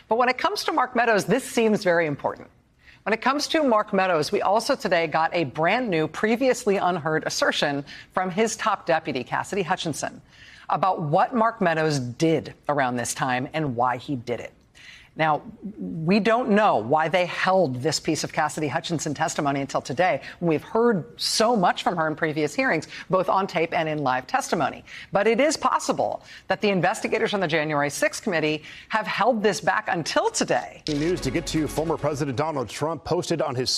But when it comes to Mark Meadows, this seems very important. When it comes to Mark Meadows, we also today got a brand new, previously unheard assertion from his top deputy, Cassidy Hutchinson, about what Mark Meadows did around this time and why he did it. Now, we don't know why they held this piece of Cassidy Hutchinson testimony until today. We've heard so much from her in previous hearings, both on tape and in live testimony. But it is possible that the investigators on the January 6th committee have held this back until today. News to get to former President Donald Trump posted on his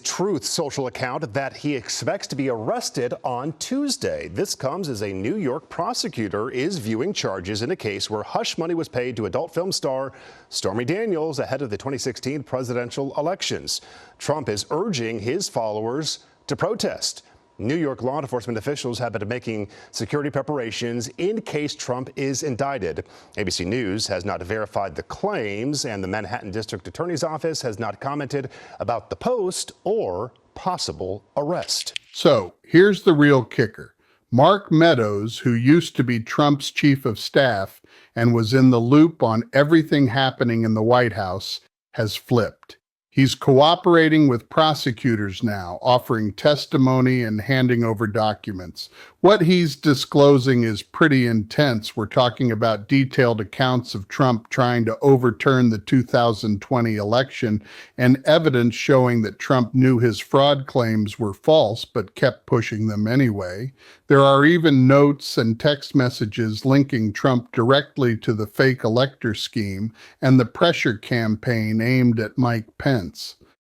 Truth social account that he expects to be arrested on Tuesday. This comes as a New York prosecutor is viewing charges in a case where hush money was paid to adult film star Stormy Daniels ahead of the 2016 presidential elections. Trump is urging his followers to protest. New York law enforcement officials have been making security preparations in case Trump is indicted. ABC News has not verified the claims, and the Manhattan District Attorney's Office has not commented about the post or possible arrest. So here's the real kicker. Mark Meadows, who used to be Trump's chief of staff and was in the loop on everything happening in the White House, has flipped. He's cooperating with prosecutors now, offering testimony and handing over documents. What he's disclosing is pretty intense. We're talking about detailed accounts of Trump trying to overturn the 2020 election and evidence showing that Trump knew his fraud claims were false but kept pushing them anyway. There are even notes and text messages linking Trump directly to the fake elector scheme and the pressure campaign aimed at Mike Pence.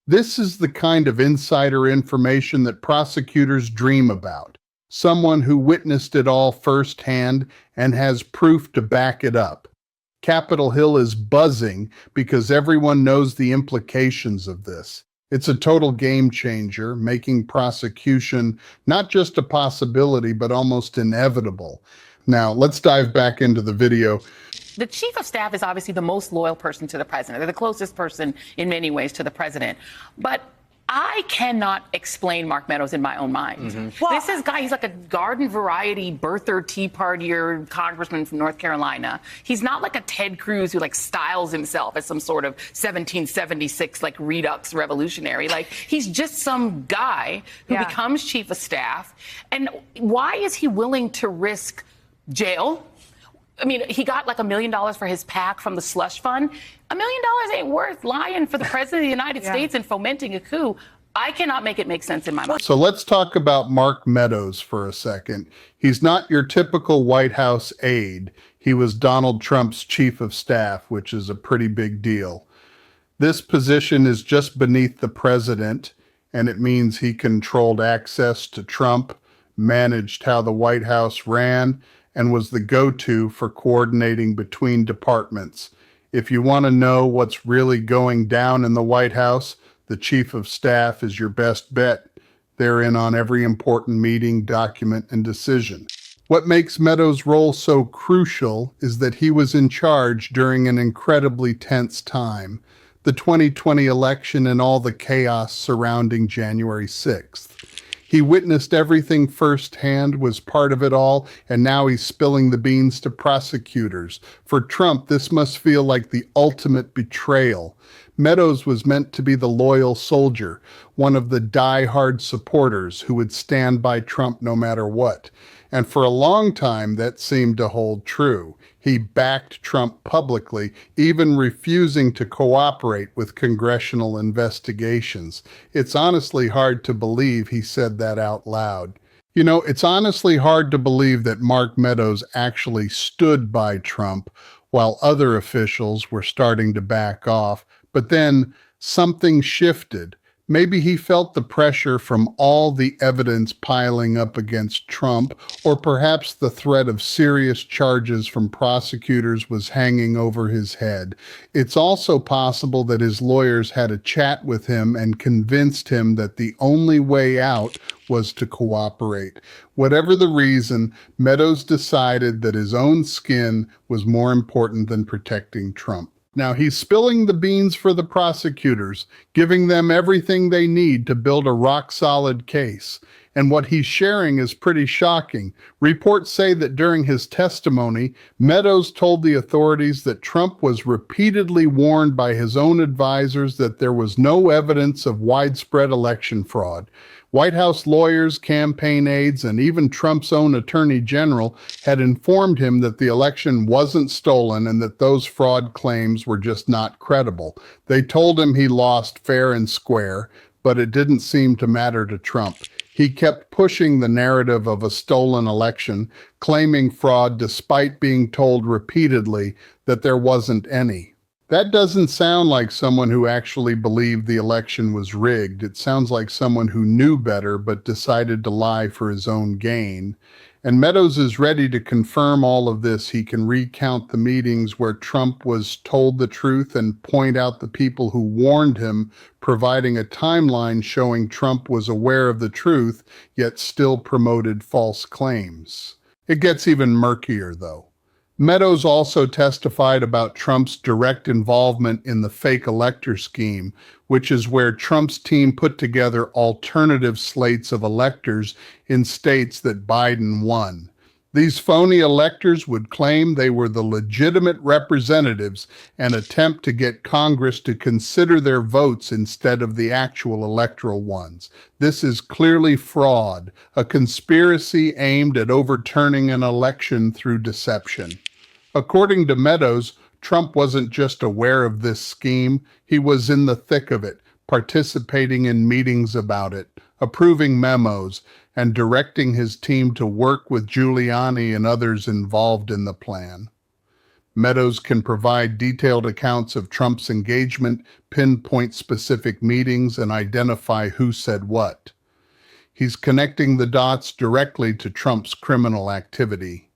This is the kind of insider information that prosecutors dream about. Someone who witnessed it all firsthand and has proof to back it up. Capitol Hill is buzzing because everyone knows the implications of this. It's a total game changer, making prosecution not just a possibility, but almost inevitable. Now, let's dive back into the video. The chief of staff is obviously the most loyal person to the president. They're the closest person in many ways to the president. But I cannot explain Mark Meadows in my own mind. Well, this is guy, he's like a garden variety birther, tea partier congressman from North Carolina. He's not like a Ted Cruz who like styles himself as some sort of 1776 like redux revolutionary. Like he's just some guy who becomes chief of staff. And why is he willing to risk jail? I mean, he got like $1 million for his PAC from the slush fund. $1 million ain't worth lying for the president of the United States and fomenting a coup. I cannot make it make sense in my mind. So let's talk about Mark Meadows for a second. He's not your typical White House aide. He was Donald Trump's chief of staff, which is a pretty big deal. This position is just beneath the president, and it means he controlled access to Trump, managed how the White House ran, and was the go-to for coordinating between departments. If you want to know what's really going down in the White House, the chief of staff is your best bet. They're in on every important meeting, document, and decision. What makes Meadows' role so crucial is that he was in charge during an incredibly tense time, the 2020 election and all the chaos surrounding January 6th. He witnessed everything firsthand, was part of it all, and now he's spilling the beans to prosecutors. For Trump, this must feel like the ultimate betrayal. Meadows was meant to be the loyal soldier, one of the die-hard supporters who would stand by Trump no matter what. And for a long time, that seemed to hold true. He backed Trump publicly, even refusing to cooperate with congressional investigations. It's honestly hard to believe he said that out loud. You know, it's honestly hard to believe that Mark Meadows actually stood by Trump while other officials were starting to back off. But then something shifted. Maybe he felt the pressure from all the evidence piling up against Trump, or perhaps the threat of serious charges from prosecutors was hanging over his head. It's also possible that his lawyers had a chat with him and convinced him that the only way out was to cooperate. Whatever the reason, Meadows decided that his own skin was more important than protecting Trump. Now he's spilling the beans for the prosecutors, giving them everything they need to build a rock-solid case. And what he's sharing is pretty shocking. Reports say that during his testimony, Meadows told the authorities that Trump was repeatedly warned by his own advisors that there was no evidence of widespread election fraud. White House lawyers, campaign aides, and even Trump's own attorney general had informed him that the election wasn't stolen and that those fraud claims were just not credible. They told him he lost fair and square, but it didn't seem to matter to Trump. He kept pushing the narrative of a stolen election, claiming fraud despite being told repeatedly that there wasn't any. That doesn't sound like someone who actually believed the election was rigged. It sounds like someone who knew better but decided to lie for his own gain. And Meadows is ready to confirm all of this. He can recount the meetings where Trump was told the truth and point out the people who warned him, providing a timeline showing Trump was aware of the truth, yet still promoted false claims. It gets even murkier, though. Meadows also testified about Trump's direct involvement in the fake elector scheme, which is where Trump's team put together alternative slates of electors in states that Biden won. These phony electors would claim they were the legitimate representatives and attempt to get Congress to consider their votes instead of the actual electoral ones. This is clearly fraud, a conspiracy aimed at overturning an election through deception. According to Meadows, Trump wasn't just aware of this scheme, he was in the thick of it, participating in meetings about it, approving memos, and directing his team to work with Giuliani and others involved in the plan. Meadows can provide detailed accounts of Trump's engagement, pinpoint specific meetings, and identify who said what. He's connecting the dots directly to Trump's criminal activity.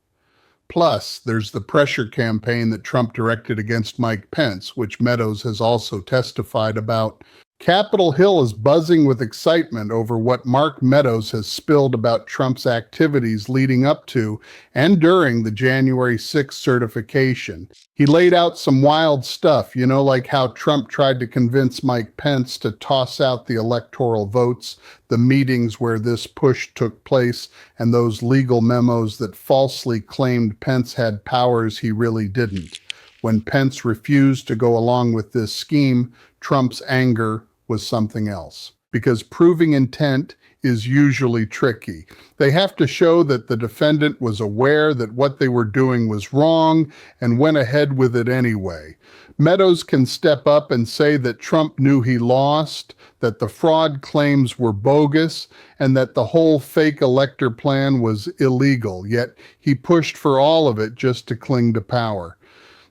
Plus, there's the pressure campaign that Trump directed against Mike Pence, which Meadows has also testified about. Capitol Hill is buzzing with excitement over what Mark Meadows has spilled about Trump's activities leading up to and during the January 6th certification. He laid out some wild stuff, like how Trump tried to convince Mike Pence to toss out the electoral votes, the meetings where this push took place, and those legal memos that falsely claimed Pence had powers he really didn't. When Pence refused to go along with this scheme, Trump's anger was something else. Because proving intent is usually tricky. They have to show that the defendant was aware that what they were doing was wrong and went ahead with it anyway. Meadows can step up and say that Trump knew he lost, that the fraud claims were bogus, and that the whole fake elector plan was illegal, yet he pushed for all of it just to cling to power.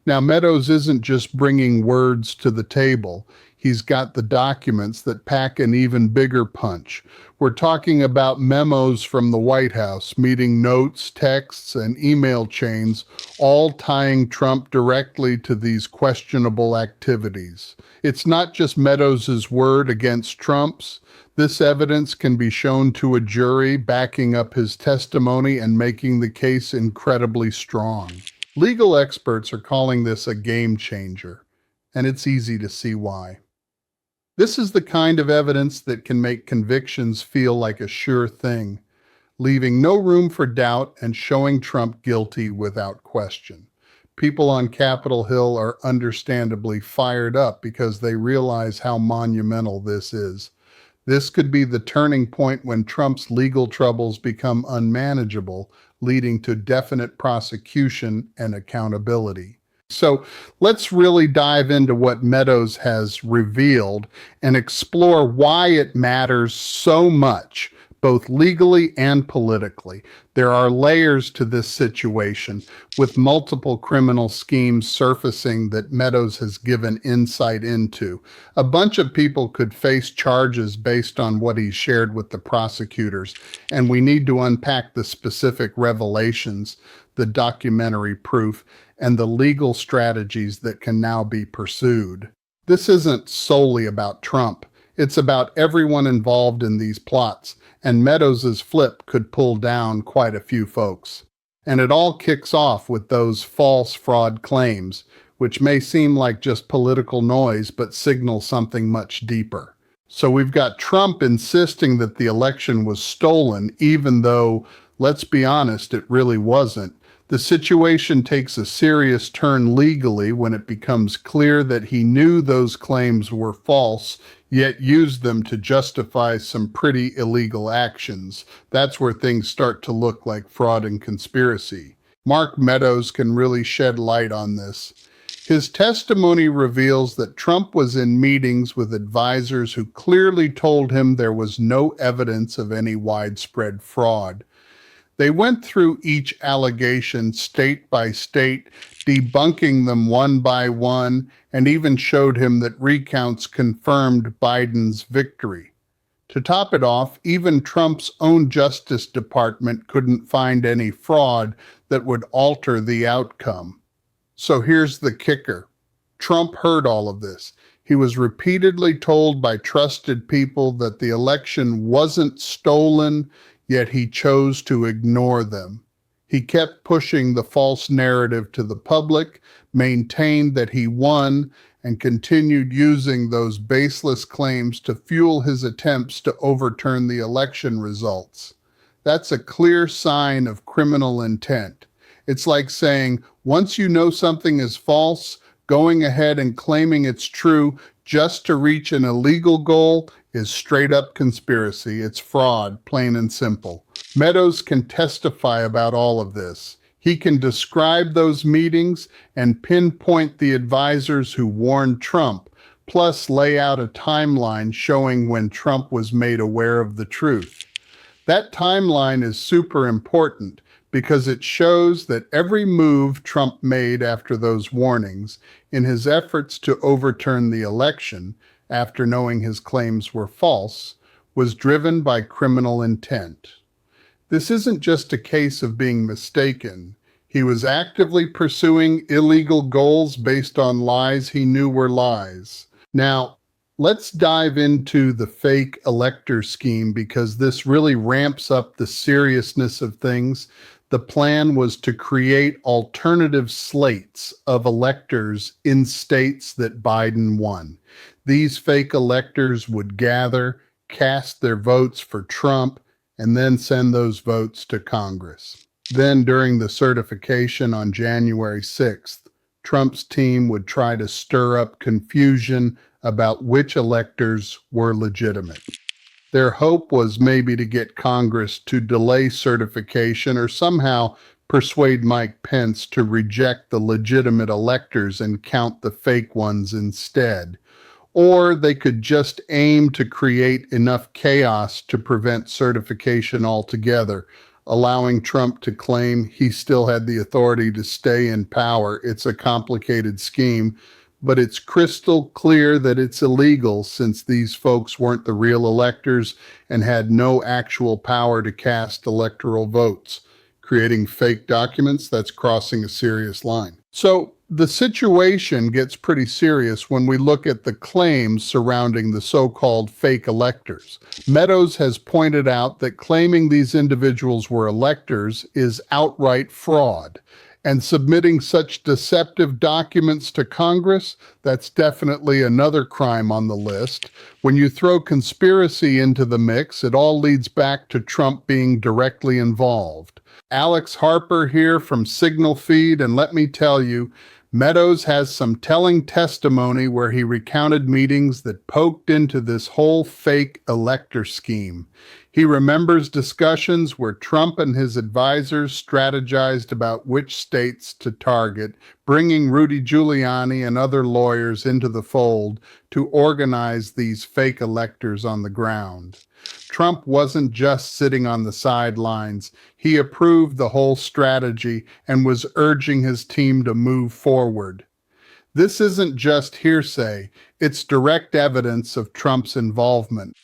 Now, Meadows isn't just bringing words to the table. He's got the documents that pack an even bigger punch. We're talking about memos from the White House, meeting notes, texts, and email chains, all tying Trump directly to these questionable activities. It's not just Meadows' word against Trump's. This evidence can be shown to a jury, backing up his testimony and making the case incredibly strong. Legal experts are calling this a game changer, and it's easy to see why. This is the kind of evidence that can make convictions feel like a sure thing, leaving no room for doubt and showing Trump guilty without question. People on Capitol Hill are understandably fired up because they realize how monumental this is. This could be the turning point when Trump's legal troubles become unmanageable, leading to definite prosecution and accountability. So let's really dive into what Meadows has revealed and explore why it matters so much, both legally and politically. There are layers to this situation, with multiple criminal schemes surfacing that Meadows has given insight into. A bunch of people could face charges based on what he shared with the prosecutors, and we need to unpack the specific revelations, the documentary proof, and the legal strategies that can now be pursued. This isn't solely about Trump. It's about everyone involved in these plots, and Meadows' flip could pull down quite a few folks. And it all kicks off with those false fraud claims, which may seem like just political noise but signal something much deeper. So we've got Trump insisting that the election was stolen, even though, let's be honest, it really wasn't. The situation takes a serious turn legally when it becomes clear that he knew those claims were false, yet used them to justify some pretty illegal actions. That's where things start to look like fraud and conspiracy. Mark Meadows can really shed light on this. His testimony reveals that Trump was in meetings with advisors who clearly told him there was no evidence of any widespread fraud. They went through each allegation state by state, debunking them one by one, and even showed him that recounts confirmed Biden's victory. To top it off, even Trump's own Justice Department couldn't find any fraud that would alter the outcome. So here's the kicker. Trump heard all of this. He was repeatedly told by trusted people that the election wasn't stolen, yet he chose to ignore them. He kept pushing the false narrative to the public, maintained that he won, and continued using those baseless claims to fuel his attempts to overturn the election results. That's a clear sign of criminal intent. It's like saying, once you know something is false, going ahead and claiming it's true just to reach an illegal goal is straight up conspiracy. It's fraud, plain and simple. Meadows can testify about all of this. He can describe those meetings and pinpoint the advisors who warned Trump, plus lay out a timeline showing when Trump was made aware of the truth. That timeline is super important because it shows that every move Trump made after those warnings in his efforts to overturn the election, after knowing his claims were false, was driven by criminal intent. This isn't just a case of being mistaken. He was actively pursuing illegal goals based on lies he knew were lies. Now, let's dive into the fake elector scheme because this really ramps up the seriousness of things. The plan was to create alternative slates of electors in states that Biden won. These fake electors would gather, cast their votes for Trump, and then send those votes to Congress. Then during the certification on January 6th, Trump's team would try to stir up confusion about which electors were legitimate. Their hope was maybe to get Congress to delay certification or somehow persuade Mike Pence to reject the legitimate electors and count the fake ones instead. Or they could just aim to create enough chaos to prevent certification altogether, allowing Trump to claim he still had the authority to stay in power. It's a complicated scheme, but it's crystal clear that it's illegal since these folks weren't the real electors and had no actual power to cast electoral votes. Creating fake documents, that's crossing a serious line. So the situation gets pretty serious when we look at the claims surrounding the so-called fake electors. Meadows has pointed out that claiming these individuals were electors is outright fraud. And submitting such deceptive documents to Congress, that's definitely another crime on the list. When you throw conspiracy into the mix, it all leads back to Trump being directly involved. Alex Harper here from Signal Feed, and let me tell you, Meadows has some telling testimony where he recounted meetings that poked into this whole fake elector scheme. He remembers discussions where Trump and his advisors strategized about which states to target, bringing Rudy Giuliani and other lawyers into the fold to organize these fake electors on the ground. Trump wasn't just sitting on the sidelines. He approved the whole strategy and was urging his team to move forward. This isn't just hearsay, it's direct evidence of Trump's involvement.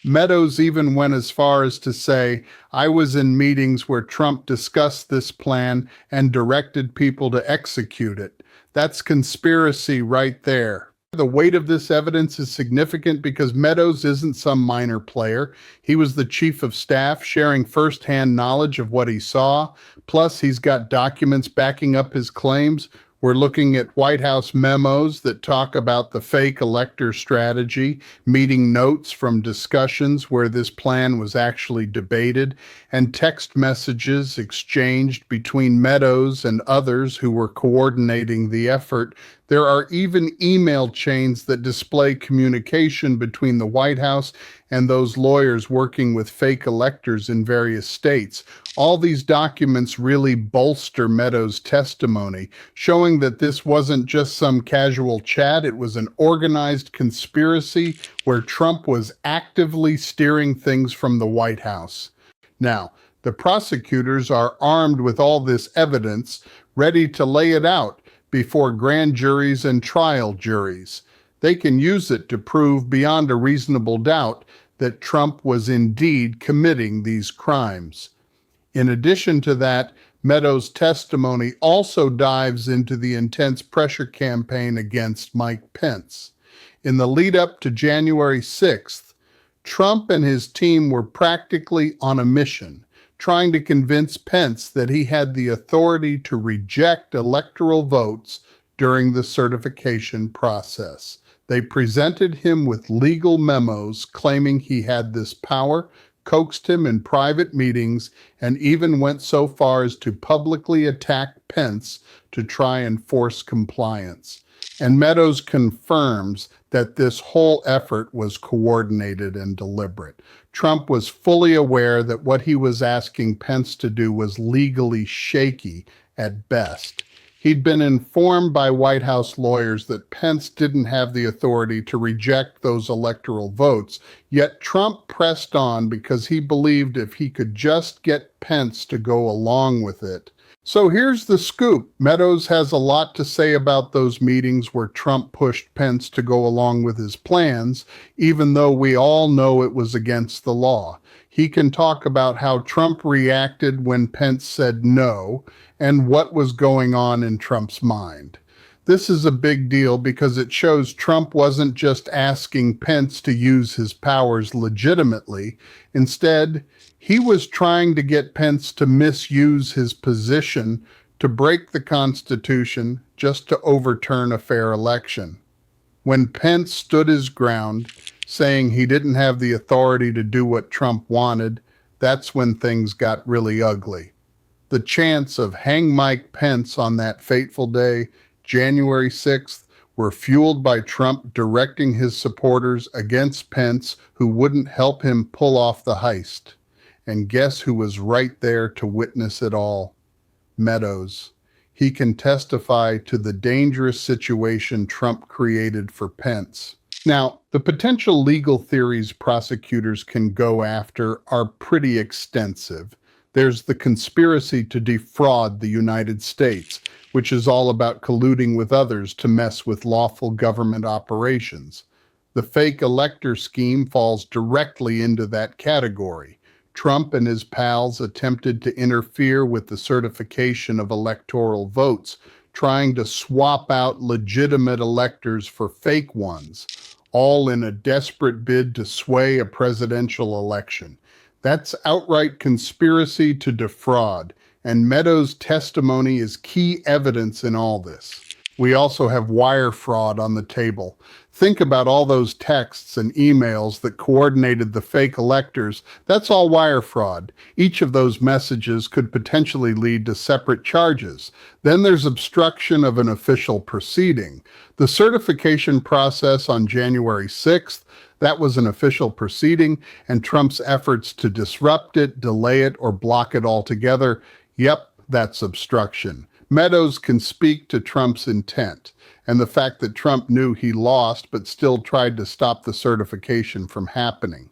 Meadows even went as far as to say, I was in meetings where Trump discussed this plan and directed people to execute it. That's conspiracy right there. The weight of this evidence is significant because Meadows isn't some minor player. He was the chief of staff, sharing firsthand knowledge of what he saw. Plus, he's got documents backing up his claims. We're looking at White House memos that talk about the fake elector strategy, meeting notes from discussions where this plan was actually debated, and text messages exchanged between Meadows and others who were coordinating the effort. There are even email chains that display communication between the White House and those lawyers working with fake electors in various states. All these documents really bolster Meadows' testimony, showing that this wasn't just some casual chat, it was an organized conspiracy where Trump was actively steering things from the White House. Now, the prosecutors are armed with all this evidence, ready to lay it out before grand juries and trial juries. They can use it to prove beyond a reasonable doubt that Trump was indeed committing these crimes. In addition to that, Meadows' testimony also dives into the intense pressure campaign against Mike Pence. In the lead up to January 6th, Trump and his team were practically on a mission, trying to convince Pence that he had the authority to reject electoral votes during the certification process. They presented him with legal memos claiming he had this power, coaxed him in private meetings, and even went so far as to publicly attack Pence to try and force compliance. And Meadows confirms that this whole effort was coordinated and deliberate. Trump was fully aware that what he was asking Pence to do was legally shaky at best. He'd been informed by White House lawyers that Pence didn't have the authority to reject those electoral votes, yet Trump pressed on because he believed if he could just get Pence to go along with it. So here's the scoop. Meadows has a lot to say about those meetings where Trump pushed Pence to go along with his plans, even though we all know it was against the law. He can talk about how Trump reacted when Pence said no, and what was going on in Trump's mind. This is a big deal because it shows Trump wasn't just asking Pence to use his powers legitimately. Instead, he was trying to get Pence to misuse his position to break the Constitution just to overturn a fair election. When Pence stood his ground, saying he didn't have the authority to do what Trump wanted, that's when things got really ugly. The chants of "Hang Mike Pence" on that fateful day, January 6th, were fueled by Trump directing his supporters against Pence, who wouldn't help him pull off the heist. And guess who was right there to witness it all? Meadows. He can testify to the dangerous situation Trump created for Pence. Now, the potential legal theories prosecutors can go after are pretty extensive. There's the conspiracy to defraud the United States, which is all about colluding with others to mess with lawful government operations. The fake elector scheme falls directly into that category. Trump and his pals attempted to interfere with the certification of electoral votes, trying to swap out legitimate electors for fake ones, all in a desperate bid to sway a presidential election. That's outright conspiracy to defraud, and Meadows' testimony is key evidence in all this. We also have wire fraud on the table. Think about all those texts and emails that coordinated the fake electors. That's all wire fraud. Each of those messages could potentially lead to separate charges. Then there's obstruction of an official proceeding. The certification process on January 6th, that was an official proceeding, and Trump's efforts to disrupt it, delay it, or block it altogether, yep, that's obstruction. Meadows can speak to Trump's intent and the fact that Trump knew he lost but still tried to stop the certification from happening.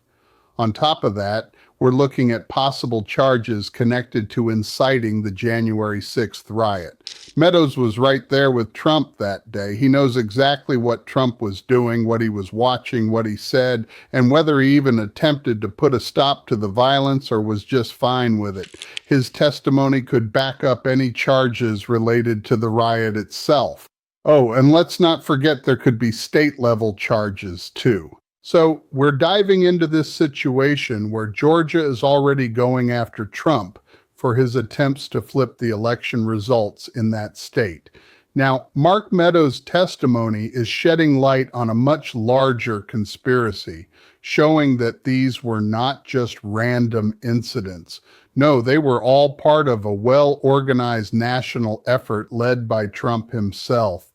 On top of that, we're looking at possible charges connected to inciting the January 6th riot. Meadows was right there with Trump that day. He knows exactly what Trump was doing, what he was watching, what he said, and whether he even attempted to put a stop to the violence or was just fine with it. His testimony could back up any charges related to the riot itself. Oh, and let's not forget there could be state-level charges too. So we're diving into this situation where Georgia is already going after Trump for his attempts to flip the election results in that state. Now, Mark Meadows' testimony is shedding light on a much larger conspiracy, showing that these were not just random incidents. No, they were all part of a well-organized national effort led by Trump himself.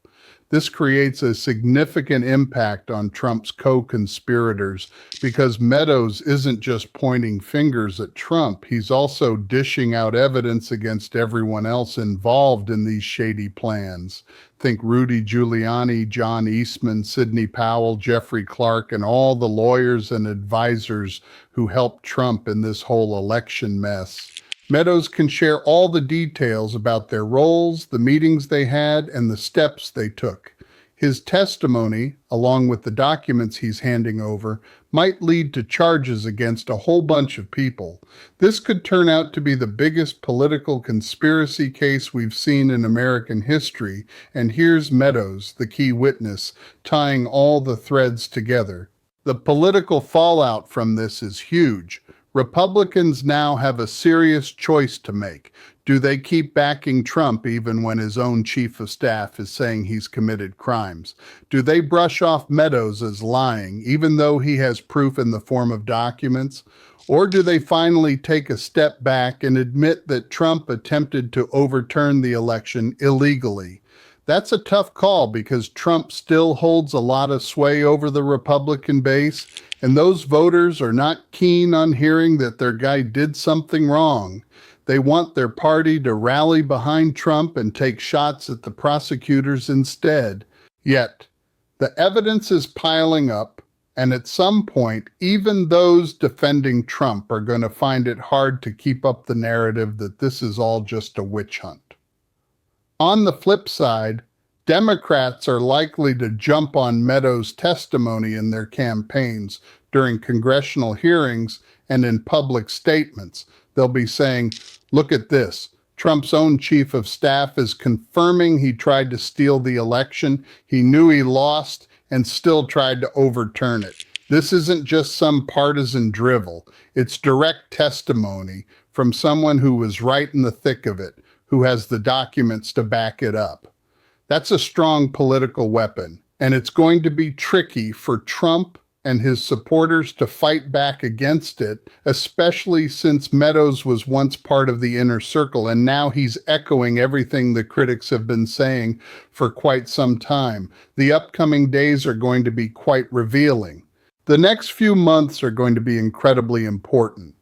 This creates a significant impact on Trump's co-conspirators because Meadows isn't just pointing fingers at Trump, he's also dishing out evidence against everyone else involved in these shady plans. Think Rudy Giuliani, John Eastman, Sidney Powell, Jeffrey Clark, and all the lawyers and advisors who helped Trump in this whole election mess. Meadows can share all the details about their roles, the meetings they had, and the steps they took. His testimony, along with the documents he's handing over, might lead to charges against a whole bunch of people. This could turn out to be the biggest political conspiracy case we've seen in American history, and here's Meadows, the key witness, tying all the threads together. The political fallout from this is huge. Republicans now have a serious choice to make. Do they keep backing Trump even when his own chief of staff is saying he's committed crimes? Do they brush off Meadows as lying, even though he has proof in the form of documents? Or do they finally take a step back and admit that Trump attempted to overturn the election illegally? That's a tough call because Trump still holds a lot of sway over the Republican base, and those voters are not keen on hearing that their guy did something wrong. They want their party to rally behind Trump and take shots at the prosecutors instead. Yet, the evidence is piling up, and at some point, even those defending Trump are going to find it hard to keep up the narrative that this is all just a witch hunt. On the flip side, Democrats are likely to jump on Meadows' testimony in their campaigns during congressional hearings and in public statements. They'll be saying, look at this. Trump's own chief of staff is confirming he tried to steal the election. He knew he lost and still tried to overturn it. This isn't just some partisan drivel. It's direct testimony from someone who was right in the thick of it, who has the documents to back it up. That's a strong political weapon, and it's going to be tricky for Trump and his supporters to fight back against it, especially since Meadows was once part of the inner circle, and now he's echoing everything the critics have been saying for quite some time. The upcoming days are going to be quite revealing. The next few months are going to be incredibly important.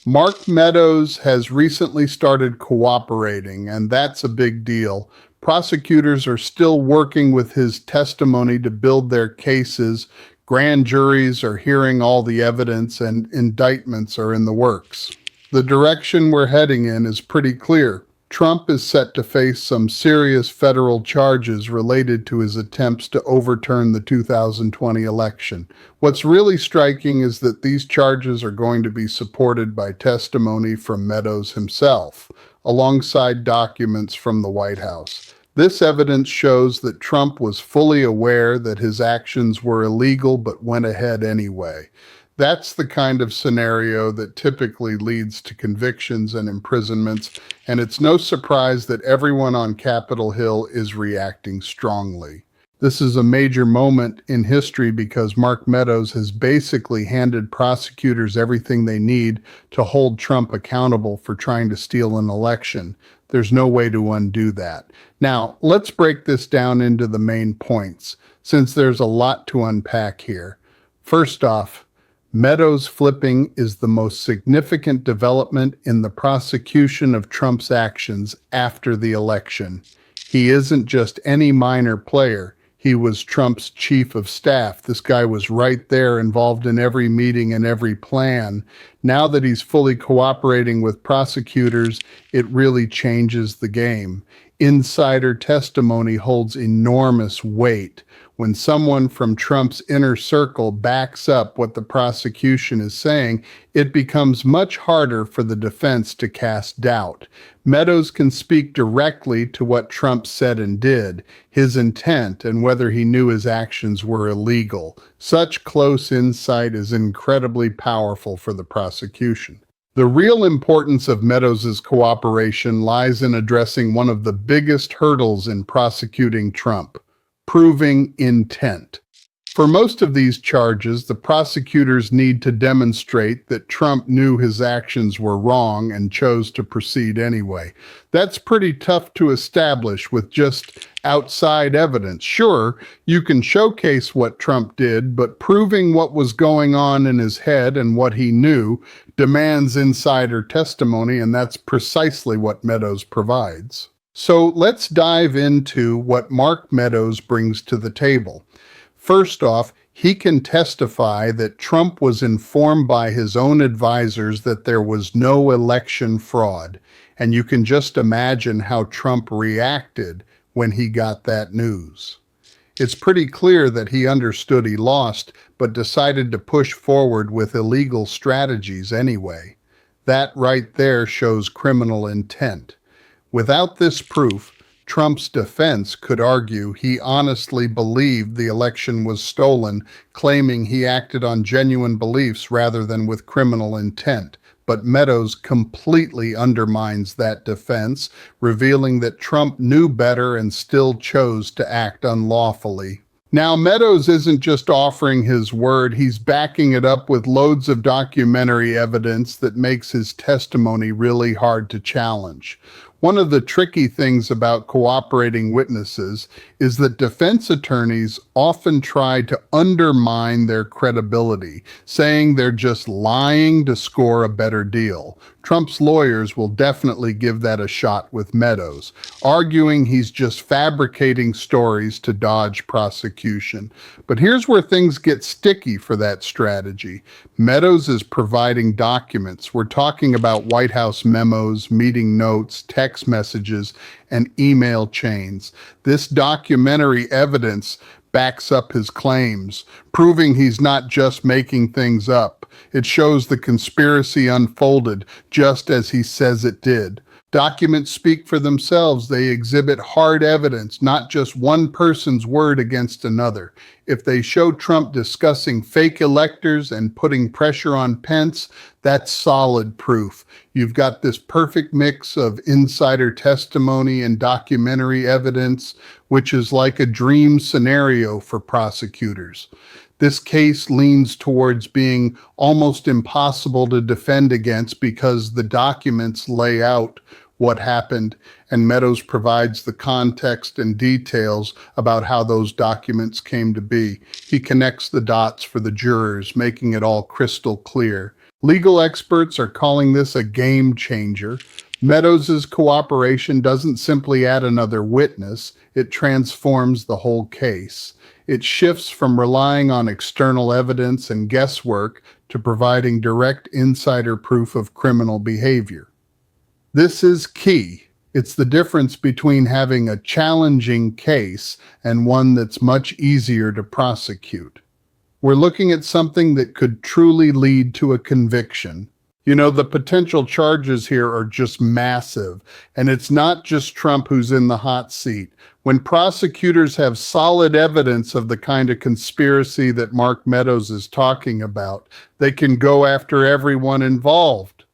Mark Meadows has recently started cooperating, and that's a big deal. Prosecutors are still working with his testimony to build their cases. Grand juries are hearing all the evidence, and indictments are in the works. The direction we're heading in is pretty clear. Trump is set to face some serious federal charges related to his attempts to overturn the 2020 election. What's really striking is that these charges are going to be supported by testimony from Meadows himself, alongside documents from the White House. This evidence shows that Trump was fully aware that his actions were illegal but went ahead anyway. That's the kind of scenario that typically leads to convictions and imprisonments, and it's no surprise that everyone on Capitol Hill is reacting strongly. This is a major moment in history because Mark Meadows has basically handed prosecutors everything they need to hold Trump accountable for trying to steal an election. There's no way to undo that. Now, let's break this down into the main points, since there's a lot to unpack here. First off, Meadows flipping is the most significant development in the prosecution of Trump's actions after the election. He isn't just any minor player. He was Trump's chief of staff. This guy was right there, involved in every meeting and every plan. Now that he's fully cooperating with prosecutors, it really changes the game. Insider testimony holds enormous weight. When someone from Trump's inner circle backs up what the prosecution is saying, it becomes much harder for the defense to cast doubt. Meadows can speak directly to what Trump said and did, his intent, and whether he knew his actions were illegal. Such close insight is incredibly powerful for the prosecution. The real importance of Meadows' cooperation lies in addressing one of the biggest hurdles in prosecuting Trump, proving intent. For most of these charges, the prosecutors need to demonstrate that Trump knew his actions were wrong and chose to proceed anyway. That's pretty tough to establish with just outside evidence. Sure, you can showcase what Trump did, but proving what was going on in his head and what he knew demands insider testimony, and that's precisely what Meadows provides. So let's dive into what Mark Meadows brings to the table. First off, he can testify that Trump was informed by his own advisors that there was no election fraud, and you can just imagine how Trump reacted when he got that news. It's pretty clear that he understood he lost, but decided to push forward with illegal strategies anyway. That right there shows criminal intent. Without this proof, Trump's defense could argue he honestly believed the election was stolen, claiming he acted on genuine beliefs rather than with criminal intent. But Meadows completely undermines that defense, revealing that Trump knew better and still chose to act unlawfully. Now, Meadows isn't just offering his word, he's backing it up with loads of documentary evidence that makes his testimony really hard to challenge. One of the tricky things about cooperating witnesses is that defense attorneys often try to undermine their credibility, saying they're just lying to score a better deal. Trump's lawyers will definitely give that a shot with Meadows, arguing he's just fabricating stories to dodge prosecution. But here's where things get sticky for that strategy. Meadows is providing documents. We're talking about White House memos, meeting notes, text messages, and email chains. This documentary evidence backs up his claims, proving he's not just making things up. It shows the conspiracy unfolded just as he says it did. Documents speak for themselves. They exhibit hard evidence, not just one person's word against another. If they show Trump discussing fake electors and putting pressure on Pence, that's solid proof. You've got this perfect mix of insider testimony and documentary evidence, which is like a dream scenario for prosecutors. This case leans towards being almost impossible to defend against because the documents lay out what happened, and Meadows provides the context and details about how those documents came to be. He connects the dots for the jurors, making it all crystal clear. Legal experts are calling this a game changer. Meadows' cooperation doesn't simply add another witness, it transforms the whole case. It shifts from relying on external evidence and guesswork to providing direct insider proof of criminal behavior. This is key. It's the difference between having a challenging case and one that's much easier to prosecute. We're looking at something that could truly lead to a conviction. You know, the potential charges here are just massive, and it's not just Trump who's in the hot seat. When prosecutors have solid evidence of the kind of conspiracy that Mark Meadows is talking about, they can go after everyone involved.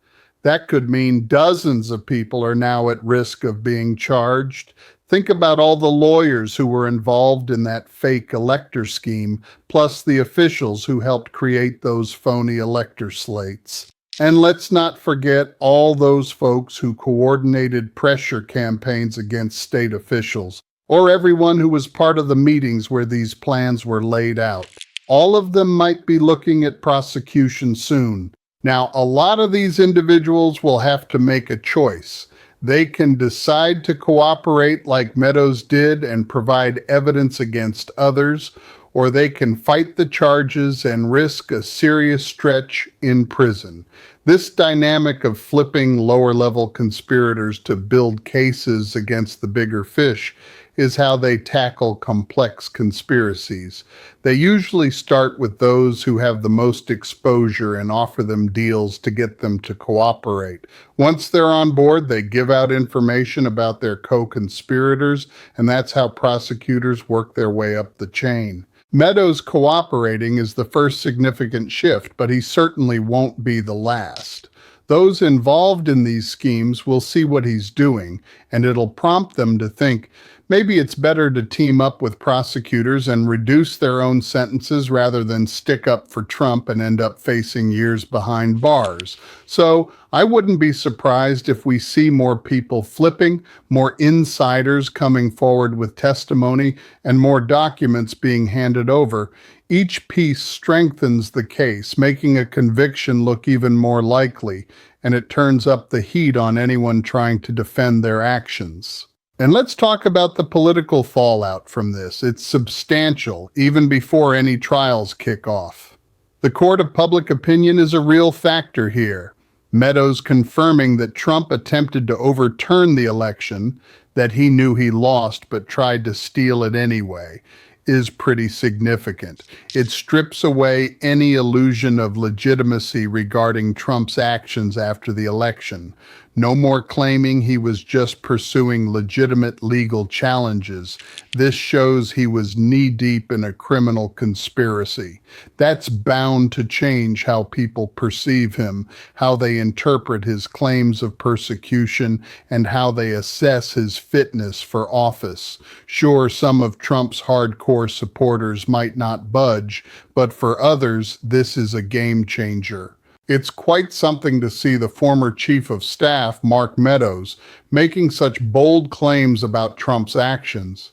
That could mean dozens of people are now at risk of being charged. Think about all the lawyers who were involved in that fake elector scheme, plus the officials who helped create those phony elector slates. And let's not forget all those folks who coordinated pressure campaigns against state officials, or everyone who was part of the meetings where these plans were laid out. All of them might be looking at prosecution soon. Now, a lot of these individuals will have to make a choice. They can decide to cooperate like Meadows did and provide evidence against others, or they can fight the charges and risk a serious stretch in prison. This dynamic of flipping lower-level conspirators to build cases against the bigger fish is how they tackle complex conspiracies. They usually start with those who have the most exposure and offer them deals to get them to cooperate. Once they're on board, they give out information about their co-conspirators, and that's how prosecutors work their way up the chain. Meadows cooperating is the first significant shift, but he certainly won't be the last. Those involved in these schemes will see what he's doing, and it'll prompt them to think, maybe it's better to team up with prosecutors and reduce their own sentences rather than stick up for Trump and end up facing years behind bars. So I wouldn't be surprised if we see more people flipping, more insiders coming forward with testimony, and more documents being handed over. Each piece strengthens the case, making a conviction look even more likely, and it turns up the heat on anyone trying to defend their actions. And let's talk about the political fallout from this. It's substantial, even before any trials kick off. The court of public opinion is a real factor here. Meadows confirming that Trump attempted to overturn the election, that he knew he lost but tried to steal it anyway, is pretty significant. It strips away any illusion of legitimacy regarding Trump's actions after the election. No more claiming he was just pursuing legitimate legal challenges. This shows he was knee-deep in a criminal conspiracy. That's bound to change how people perceive him, how they interpret his claims of persecution, and how they assess his fitness for office. Sure, some of Trump's hardcore supporters might not budge, but for others, this is a game changer. It's quite something to see the former chief of staff, Mark Meadows, making such bold claims about Trump's actions.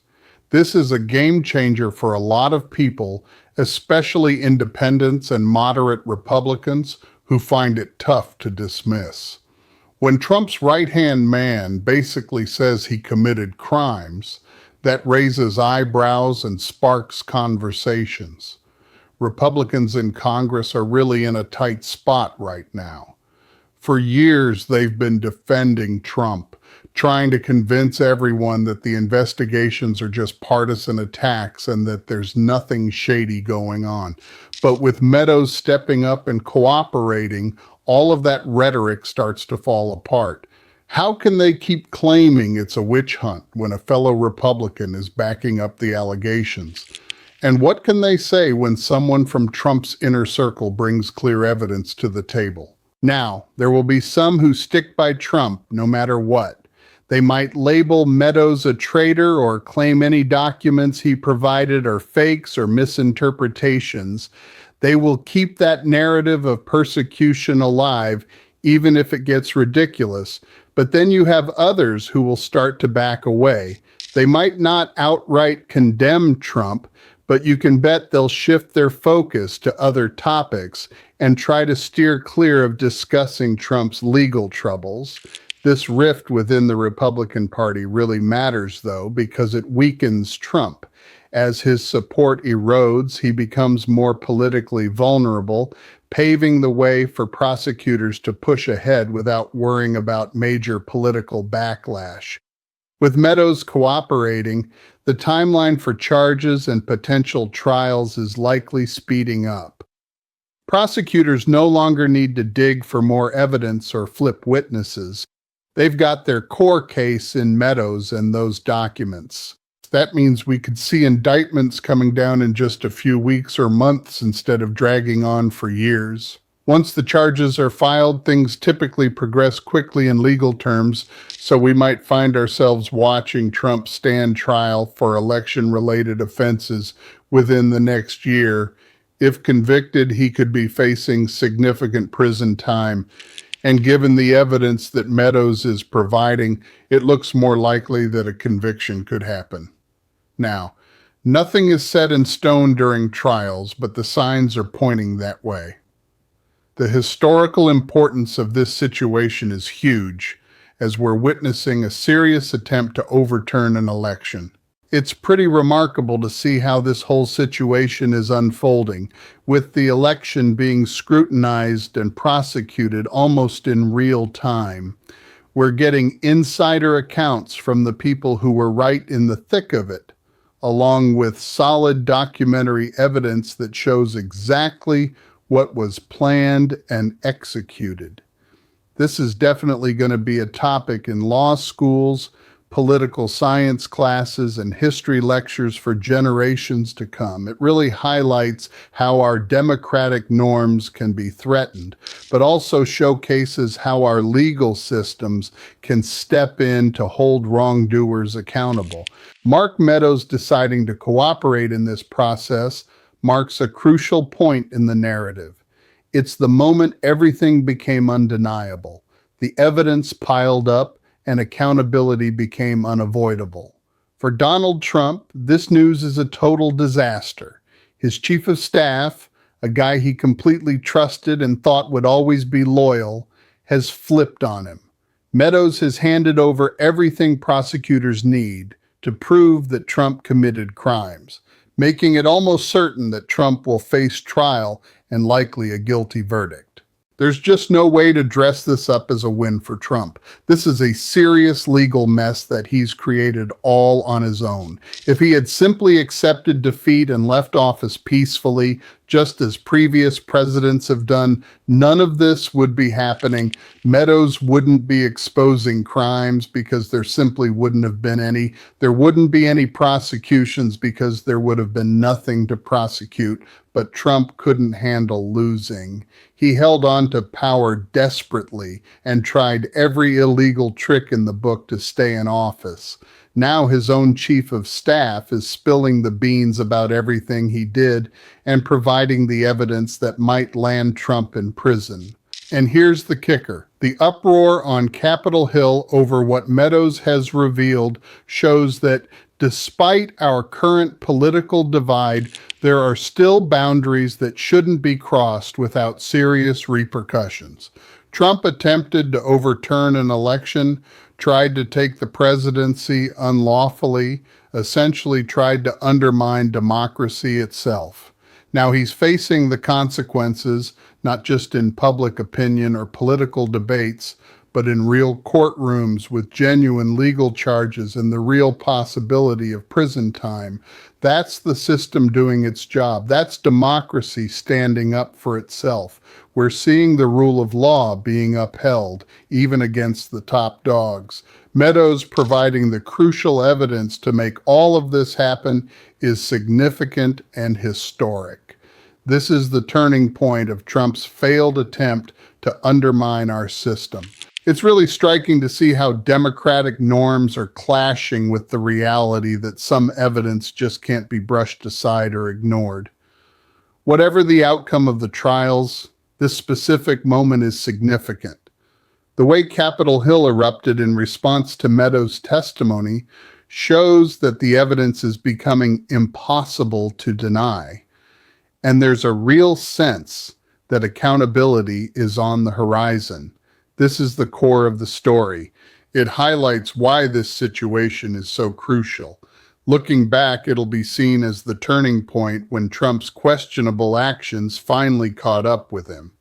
This is a game changer for a lot of people, especially independents and moderate Republicans who find it tough to dismiss. When Trump's right-hand man basically says he committed crimes, that raises eyebrows and sparks conversations. Republicans in Congress are really in a tight spot right now. For years, they've been defending Trump, trying to convince everyone that the investigations are just partisan attacks and that there's nothing shady going on. But with Meadows stepping up and cooperating, all of that rhetoric starts to fall apart. How can they keep claiming it's a witch hunt when a fellow Republican is backing up the allegations? And what can they say when someone from Trump's inner circle brings clear evidence to the table? Now, there will be some who stick by Trump no matter what. They might label Meadows a traitor or claim any documents he provided are fakes or misinterpretations. They will keep that narrative of persecution alive, even if it gets ridiculous. But then you have others who will start to back away. They might not outright condemn Trump, but you can bet they'll shift their focus to other topics and try to steer clear of discussing Trump's legal troubles. This rift within the Republican Party really matters, though, because it weakens Trump. As his support erodes, he becomes more politically vulnerable, paving the way for prosecutors to push ahead without worrying about major political backlash. With Meadows cooperating, the timeline for charges and potential trials is likely speeding up. Prosecutors no longer need to dig for more evidence or flip witnesses. They've got their core case in Meadows and those documents. That means we could see indictments coming down in just a few weeks or months instead of dragging on for years. Once the charges are filed, things typically progress quickly in legal terms, so we might find ourselves watching Trump stand trial for election-related offenses within the next year. If convicted, he could be facing significant prison time. And given the evidence that Meadows is providing, it looks more likely that a conviction could happen. Now, nothing is set in stone during trials, but the signs are pointing that way. The historical importance of this situation is huge, as we're witnessing a serious attempt to overturn an election. It's pretty remarkable to see how this whole situation is unfolding, with the election being scrutinized and prosecuted almost in real time. We're getting insider accounts from the people who were right in the thick of it, along with solid documentary evidence that shows exactly what was planned and executed. This is definitely going to be a topic in law schools, political science classes and history lectures for generations to come. It really highlights how our democratic norms can be threatened, but also showcases how our legal systems can step in to hold wrongdoers accountable. Mark Meadows deciding to cooperate in this process marks a crucial point in the narrative. It's the moment everything became undeniable. The evidence piled up and accountability became unavoidable. For Donald Trump, this news is a total disaster. His chief of staff, a guy he completely trusted and thought would always be loyal, has flipped on him. Meadows has handed over everything prosecutors need to prove that Trump committed crimes, making it almost certain that Trump will face trial and likely a guilty verdict. There's just no way to dress this up as a win for Trump. This is a serious legal mess that he's created all on his own. If he had simply accepted defeat and left office peacefully, just as previous presidents have done, none of this would be happening. Meadows wouldn't be exposing crimes because there simply wouldn't have been any. There wouldn't be any prosecutions because there would have been nothing to prosecute. But Trump couldn't handle losing. He held on to power desperately and tried every illegal trick in the book to stay in office. Now his own chief of staff is spilling the beans about everything he did and providing the evidence that might land Trump in prison. And here's the kicker. The uproar on Capitol Hill over what Meadows has revealed shows that despite our current political divide, there are still boundaries that shouldn't be crossed without serious repercussions. Trump attempted to overturn an election, tried to take the presidency unlawfully, essentially tried to undermine democracy itself. Now he's facing the consequences, not just in public opinion or political debates, but in real courtrooms with genuine legal charges and the real possibility of prison time. That's the system doing its job. That's democracy standing up for itself. We're seeing the rule of law being upheld, even against the top dogs. Meadows providing the crucial evidence to make all of this happen is significant and historic. This is the turning point of Trump's failed attempt to undermine our system. It's really striking to see how democratic norms are clashing with the reality that some evidence just can't be brushed aside or ignored. Whatever the outcome of the trials, this specific moment is significant. The way Capitol Hill erupted in response to Meadows' testimony shows that the evidence is becoming impossible to deny. And there's a real sense that accountability is on the horizon. This is the core of the story. It highlights why this situation is so crucial. Looking back, it'll be seen as the turning point when Trump's questionable actions finally caught up with him.